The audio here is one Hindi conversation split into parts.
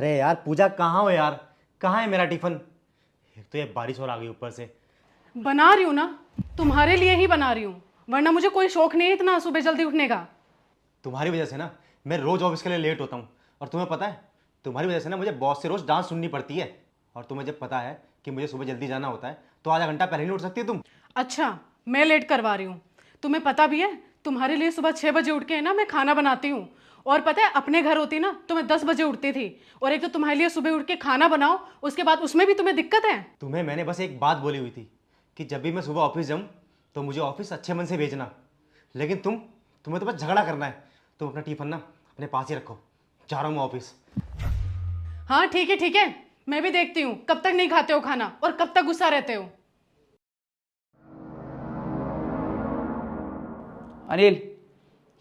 अरे यार पूजा, कहाँ हो यार? कहाँ है मेरा टिफिन? एक तो ये बारिश और आ गई ऊपर से। बना रही हूँ ना, तुम्हारे लिए ही बना रही हूँ, वरना मुझे कोई शौक नहीं है इतना सुबह जल्दी उठने का। तुम्हारी वजह से ना मैं रोज ऑफिस के लिए लेट होता हूँ। और तुम्हें पता है, तुम्हारी वजह से ना मुझे बॉस से रोज डांस सुननी पड़ती है। और तुम्हें जब पता है कि मुझे सुबह जल्दी जाना होता है तो आधा घंटा पहले नहीं उठ सकती तुम? अच्छा, मैं लेट करवा रही हूँ? तुम्हें पता भी है तुम्हारे लिए सुबह 6 बजे उठ के है ना मैं खाना बनाती हूँ। और पता है अपने घर होती ना तो मैं 10 बजे उठती थी। और एक तो तुम्हारे लिए सुबह उठ के खाना बनाओ, उसके बाद उसमें भी तुम्हें दिक्कत है। तुम्हें मैंने बस एक बात बोली हुई थी कि जब भी मैं सुबह ऑफिस जाऊँ तो मुझे ऑफिस अच्छे मन से भेजना। लेकिन तुम्हें तो बस झगड़ा करना है। तुम अपना टिफिन ना अपने पास ही रखो। जा रहा हूँ मैं ऑफिस। हाँ ठीक है ठीक है, मैं भी देखती हूँ कब तक नहीं खाते हो खाना और कब तक गुस्सा रहते हो। अनिल,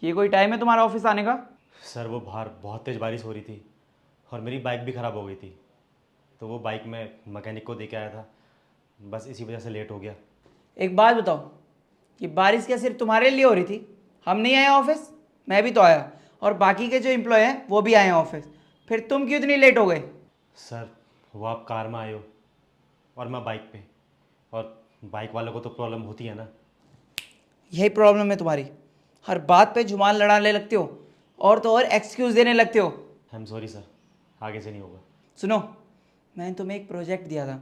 ये कोई टाइम है तुम्हारा ऑफिस आने का? सर वो बाहर बहुत तेज़ बारिश हो रही थी और मेरी बाइक भी ख़राब हो गई थी। तो वो बाइक मैं मैकेनिक को दे के आया था, बस इसी वजह से लेट हो गया। एक बात बताओ, कि बारिश क्या सिर्फ तुम्हारे लिए हो रही थी? हम नहीं आए ऑफिस? मैं भी तो आया, और बाकी के जो एम्प्लॉय हैं वो भी आए हैं ऑफिस। फिर तुम क्यों इतनी लेट हो गए? सर वो आप कार में आए हो और मैं बाइक पे, और बाइक वालों को तो प्रॉब्लम होती है ना। यही प्रॉब्लम है तुम्हारी, हर बात पे जुबान लड़ाने लगते हो, और तो और एक्सक्यूज़ देने लगते हो। आई एम सॉरी सर, आगे से नहीं होगा। सुनो, मैंने तुम्हें एक प्रोजेक्ट दिया था,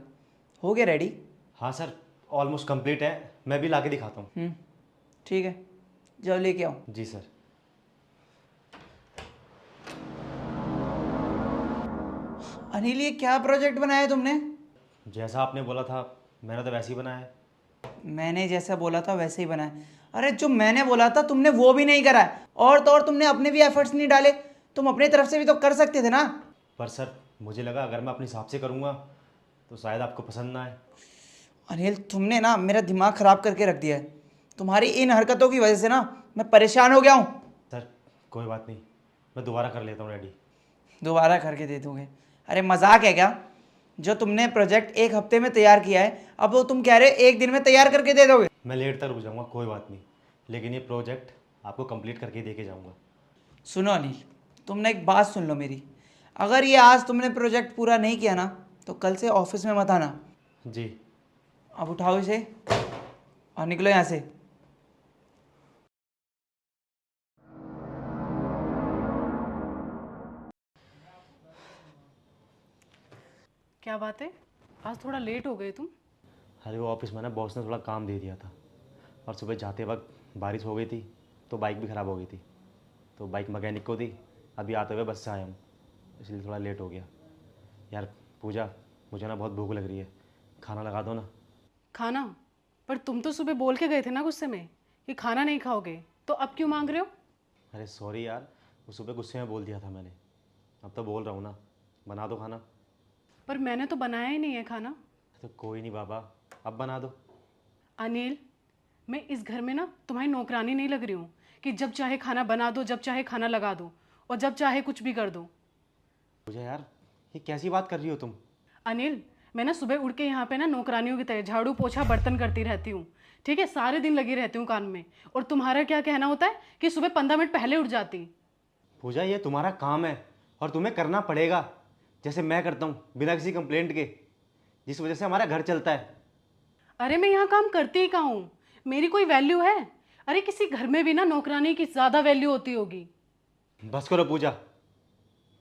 हो गया रेडी? हाँ सर, ऑलमोस्ट कंप्लीट है। मैं भी ला के दिखाता हूँ। ठीक है, जाओ लेके आओ। जी सर। अनिल, ये क्या प्रोजेक्ट बनाया तुमने? जैसा आपने बोला था मैंने तो वैसे ही बनाया है। मैंने जैसा बोला था वैसे ही बना है। अरे जो मैंने बोला था तुमने वो भी नहीं करा है, और तो और तुमने अपने भी एफर्ट्स नहीं डाले। तुम अपनी तरफ से भी तो कर सकते थे ना। पर सर मुझे लगा अगर मैं अपने हिसाब से करूँगा तो शायद आपको पसंद ना आए। अनिल, तुमने ना मेरा दिमाग ख़राब करके रख दिया है। तुम्हारी इन हरकतों की वजह से ना मैं परेशान हो गया हूँ। सर कोई बात नहीं, मैं दोबारा कर लेता हूँ रेडी। दोबारा करके दे दोगे? अरे मजाक है क्या? जो तुमने प्रोजेक्ट एक हफ्ते में तैयार किया है, अब वो तुम कह रहे हो एक दिन में तैयार करके दे दोगे? मैं लेट तक रुक जाऊँगा, कोई बात नहीं, लेकिन ये प्रोजेक्ट आपको कंप्लीट करके दे के जाऊँगा। सुनो अनिल, तुमने एक बात सुन लो मेरी। अगर ये आज तुमने प्रोजेक्ट पूरा नहीं किया ना, तो कल से ऑफिस में मत आना। जी। अब उठाओ इसे और निकलो यहाँ से। क्या बात है, आज थोड़ा लेट हो गए तुम? अरे वो ऑफिस में ना बॉस ने थोड़ा काम दे दिया था, और सुबह जाते वक्त बारिश हो गई थी तो बाइक भी ख़राब हो गई थी। तो बाइक मैकेनिक को दी, अभी आते हुए बस से आया हूँ, इसलिए थोड़ा लेट हो गया। यार पूजा, मुझे ना बहुत भूख लग रही है, खाना लगा दो ना। खाना? पर तुम तो सुबह बोल के गए थे ना गुस्से में कि खाना नहीं खाओगे, तो अब क्यों मांग रहे हो? अरे सॉरी यार, वो सुबह गुस्से में बोल दिया था मैंने, अब तो बोल रहा हूँ ना, बना दो खाना। पर मैंने तो बनाया ही नहीं है खाना। तो कोई नहीं बाबा, अब बना दो। अनिल, मैं इस घर में ना तुम्हारी नौकरानी नहीं लग रही हूँ कि जब चाहे खाना बना दो, जब चाहे खाना लगा दो और जब चाहे कुछ भी कर दो। पूजा यार, ये कैसी बात कर रही हो तुम? अनिल, मैं ना सुबह उठ के यहाँ पे ना नौकरानियों की तरह झाड़ू पोछा बर्तन करती रहती हूँ। ठीक है, सारे दिन लगी रहती हूँ काम में। और तुम्हारा क्या कहना होता है कि सुबह 15 मिनट पहले उठ जाती। पूजा ये तुम्हारा काम है और तुम्हें करना पड़ेगा, जैसे मैं करता हूँ बिना किसी कंप्लेंट के, जिस वजह से हमारा घर चलता है। अरे मैं यहाँ काम करती ही कहाँ हूँ? मेरी कोई वैल्यू है? अरे किसी घर में भी ना नौकरानी की ज़्यादा वैल्यू होती होगी। बस करो पूजा,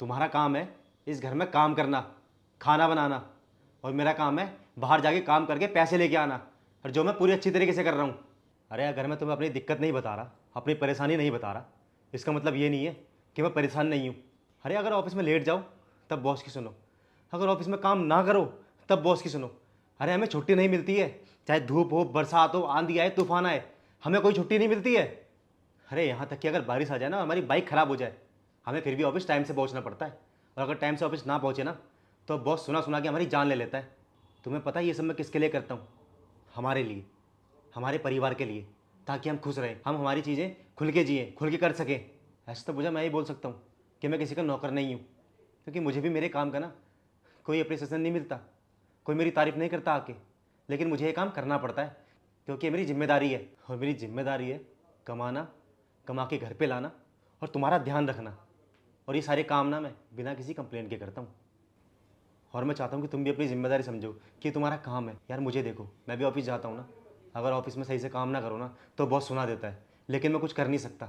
तुम्हारा काम है इस घर में काम करना, खाना बनाना, और मेरा काम है बाहर जाके काम करके पैसे लेके आना, और जो मैं पूरी अच्छी तरीके से कर रहा हूँ। अरे अगर मैं तुम्हें अपनी दिक्कत नहीं बता रहा, अपनी परेशानी नहीं बता रहा, इसका मतलब ये नहीं है कि मैं परेशान नहीं हूँ। अरे अगर ऑफिस में लेट जाओ तब बॉस की सुनो, अगर ऑफिस में काम ना करो तब बॉस की सुनो। अरे हमें छुट्टी नहीं मिलती है, चाहे धूप हो, बरसात हो, आंधी आए, तूफान आए, हमें कोई छुट्टी नहीं मिलती है। अरे यहाँ तक कि अगर बारिश आ जाए ना, हमारी बाइक ख़राब हो जाए, हमें फिर भी ऑफिस टाइम से पहुँचना पड़ता है। और अगर टाइम से ऑफिस ना पहुँचे ना तो बॉस सुना सुना के हमारी जान ले लेता है। तुम्हें पता है ये सब मैं किसके लिए करता हूँ? हमारे लिए, हमारे परिवार के लिए, ताकि हम खुश रहें, हम हमारी चीज़ें खुल के जिएँ, खुल के कर सकें। ऐसे तो मुझे मैं ही बोल सकता हूँ कि मैं किसी का नौकर नहीं हूँ, क्योंकि मुझे भी मेरे काम का ना कोई अप्रिसिएशन नहीं मिलता, कोई मेरी तारीफ़ नहीं करता आके। लेकिन मुझे ये काम करना पड़ता है क्योंकि ये मेरी जिम्मेदारी है, और मेरी जिम्मेदारी है कमाना, कमा के घर पे लाना और तुम्हारा ध्यान रखना। और ये सारे काम ना मैं बिना किसी कंप्लेंट के करता हूँ। और मैं चाहता हूँ कि तुम भी अपनी जिम्मेदारी समझो कि तुम्हारा काम है। यार मुझे देखो, मैं भी ऑफिस जाता हूँ ना, अगर ऑफिस में सही से काम ना करो ना तो बॉस सुना देता है, लेकिन मैं कुछ कर नहीं सकता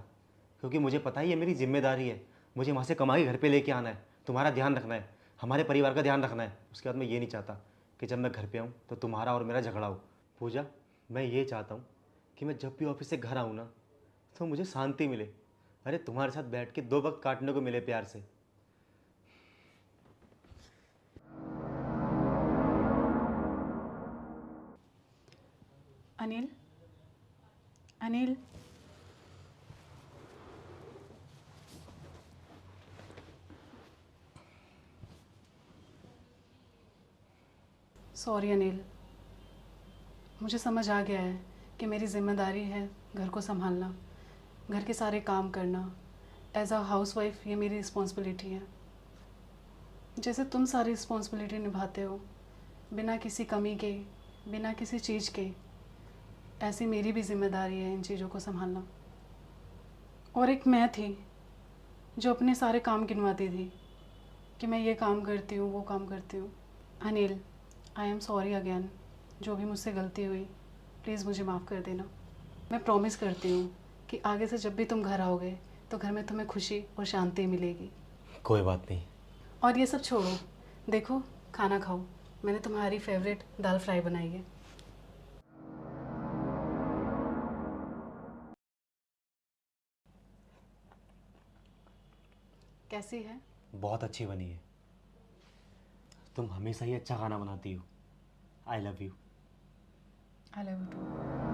क्योंकि मुझे पता है ये मेरी जिम्मेदारी है। मुझे वहाँ से कमा के घर पे लेके आना है, तुम्हारा ध्यान रखना है, हमारे परिवार का ध्यान रखना है। उसके बाद मैं ये नहीं चाहता कि जब मैं घर पे आऊँ तो तुम्हारा और मेरा झगड़ा हो। पूजा, मैं ये चाहता हूँ कि मैं जब भी ऑफिस से घर आऊँ ना तो मुझे शांति मिले। अरे तुम्हारे साथ बैठ के 2 वक्त काटने को मिले प्यार से। अनिल, अनिल, सॉरी अनिल, मुझे समझ आ गया है कि मेरी जिम्मेदारी है घर को संभालना, घर के सारे काम करना। एज अ हाउसवाइफ ये मेरी रिस्पॉन्सिबिलिटी है। जैसे तुम सारी रिस्पॉन्सिबिलिटी निभाते हो बिना किसी कमी के, बिना किसी चीज़ के, ऐसी मेरी भी जिम्मेदारी है इन चीज़ों को संभालना। और एक मैं थी जो अपने सारे काम गिनवाती थी कि मैं ये काम करती हूँ, वो काम करती हूँ। Anil, I am sorry again. जो भी मुझसे गलती हुई प्लीज़ मुझे माफ़ कर देना। मैं प्रॉमिस करती हूँ कि आगे से जब भी तुम घर आओगे तो घर में तुम्हें खुशी और शांति मिलेगी। कोई बात नहीं। और ये सब छोड़ो, देखो खाना खाओ, मैंने तुम्हारी फेवरेट दाल फ्राई बनाई है। कैसी है? बहुत अच्छी बनी है। तुम हमेशा ही अच्छा खाना बनाती हो। I love you. I love you to.